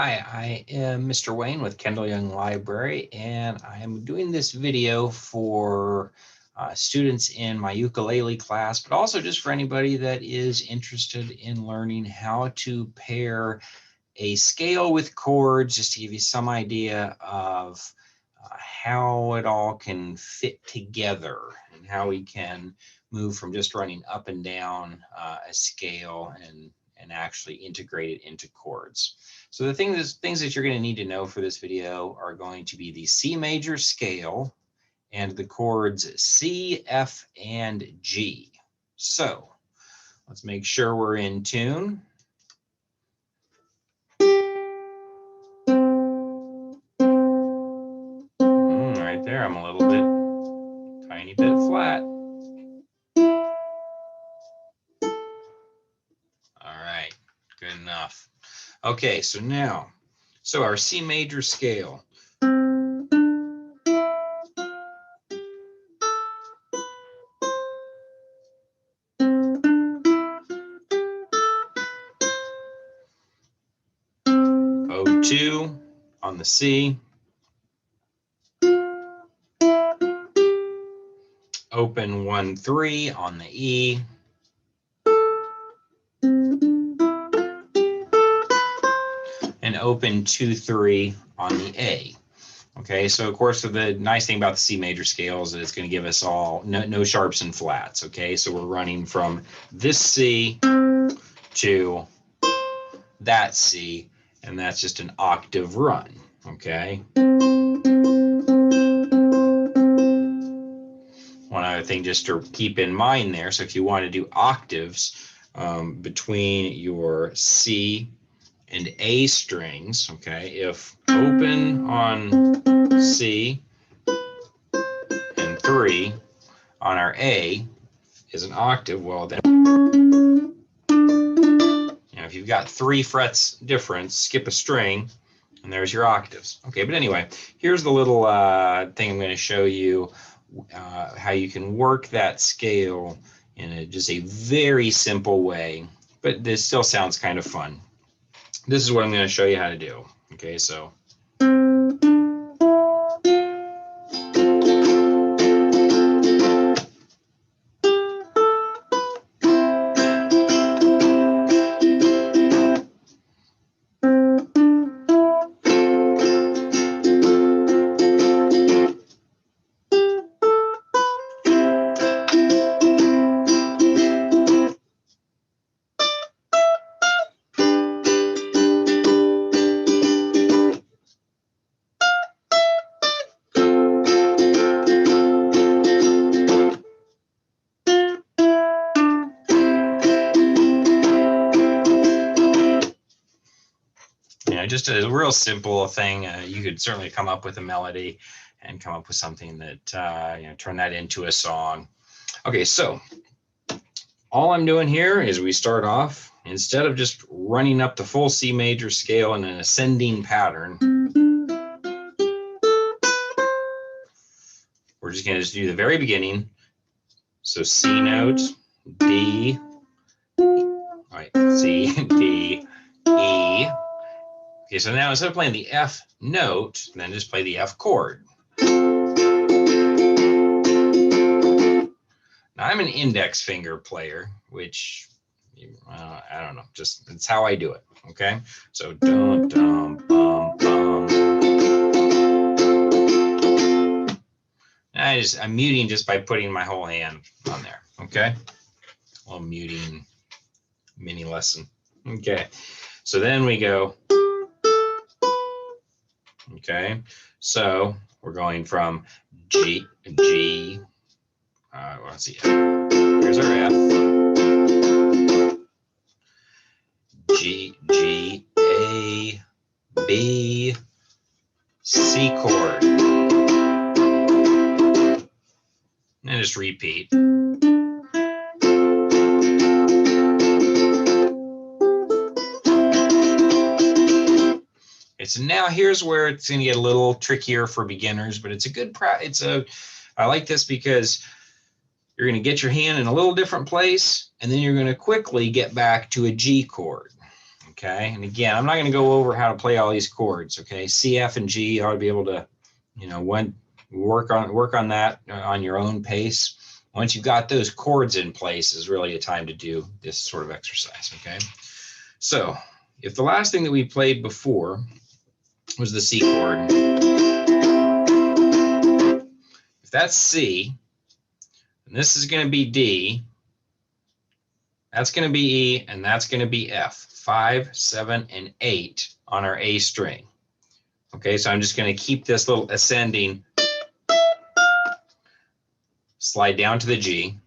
Hi, I am Mr. Wayne with Kendall Young Library, and I am doing this video for students in my ukulele class, but also just for anybody that is interested in learning how to pair a scale with chords, just to give you some idea of how it all can fit together and how we can move from just running up and down a scale and actually integrate it into chords. So the things that you're going to need to know for this video are going to be the C major scale and the chords C, F, and G. So let's make sure we're in tune. Right there, I'm a little bit, tiny bit flat. All right, good enough. Okay, so now, our C major scale. O2 on the C. Open 1-3 on the E. And open 2-3 on the A. Okay, so of course, the nice thing about the C major scale is that it's going to give us all no sharps and flats. Okay, so we're running from this C to that C, and that's just an octave run. Okay. One other thing just to keep in mind there, so if you want to do octaves between your C and A strings, okay, if open on C and 3 on our A is an octave, well then, if you've got 3 frets difference, skip a string, and there's your octaves. Okay, but anyway, here's the little thing I'm going to show you how you can work that scale in just a very simple way, but this still sounds kind of fun. This is what I'm going to show you how to do. Okay, so. Just a real simple thing. You could certainly come up with a melody and come up with something that, turn that into a song. Okay, so all I'm doing here is we start off, instead of just running up the full C major scale in an ascending pattern, we're just going to do the very beginning. So C note, D, all right, C, D, E. Okay, so now instead of playing the F note, then just play the F chord. Now I'm an index finger player, which I don't know, just it's how I do it. Okay, so dum dum bum bum. I'm muting just by putting my whole hand on there. Okay, a little muting mini lesson. Okay, so then we go. Okay, so we're going from G, let's see, here's our F, G, A, B, C chord, and just repeat. So now here's where it's going to get a little trickier for beginners, but it's a good I like this because you're going to get your hand in a little different place, and then you're going to quickly get back to a G chord. Okay, and again, I'm not going to go over how to play all these chords. Okay, C, F, and G, you ought to be able to, work on that on your own pace. Once you've got those chords in place, is really a time to do this sort of exercise. Okay, so if the last thing that we played before was the C chord, if that's C, and this is going to be D, that's going to be E, and that's going to be F. 5, 7, and 8 on our A string. Okay, so I'm just going to keep this little ascending, slide down to the G.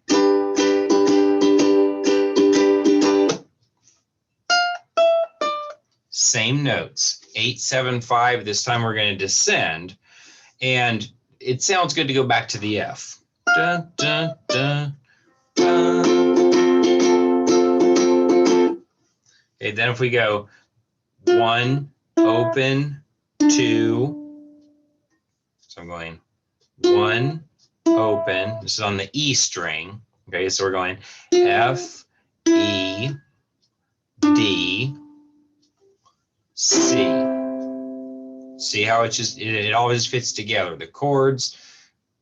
Same notes, 8, 7, 5. This time we're going to descend, and it sounds good to go back to the F. Dun, dun, dun, dun. Okay, then if we go 1, open, 2, so I'm going 1, open. This is on the E string. Okay, so we're going F, E, D, C. See how it always fits together. The chords,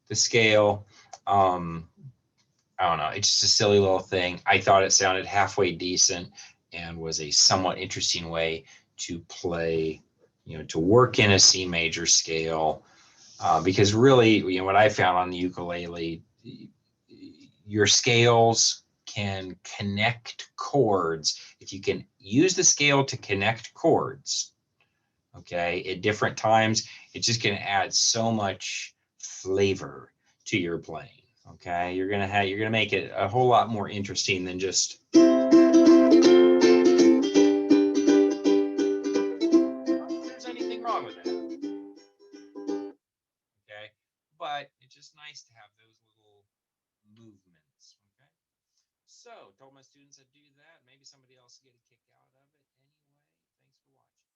the scale. I don't know. It's just a silly little thing. I thought it sounded halfway decent and was a somewhat interesting way to play, to work in a C major scale. Because really, what I found on the ukulele, your scales can connect chords. If you can use the scale to connect chords, okay, at different times, it's just going to add so much flavor to your playing. Okay, you're gonna make it a whole lot more interesting than just. There's anything wrong with that. Okay, but it's just nice to have those little movements. Okay, so told my students I'd do that. Maybe somebody else get a kick out of it anyway. Thanks for watching.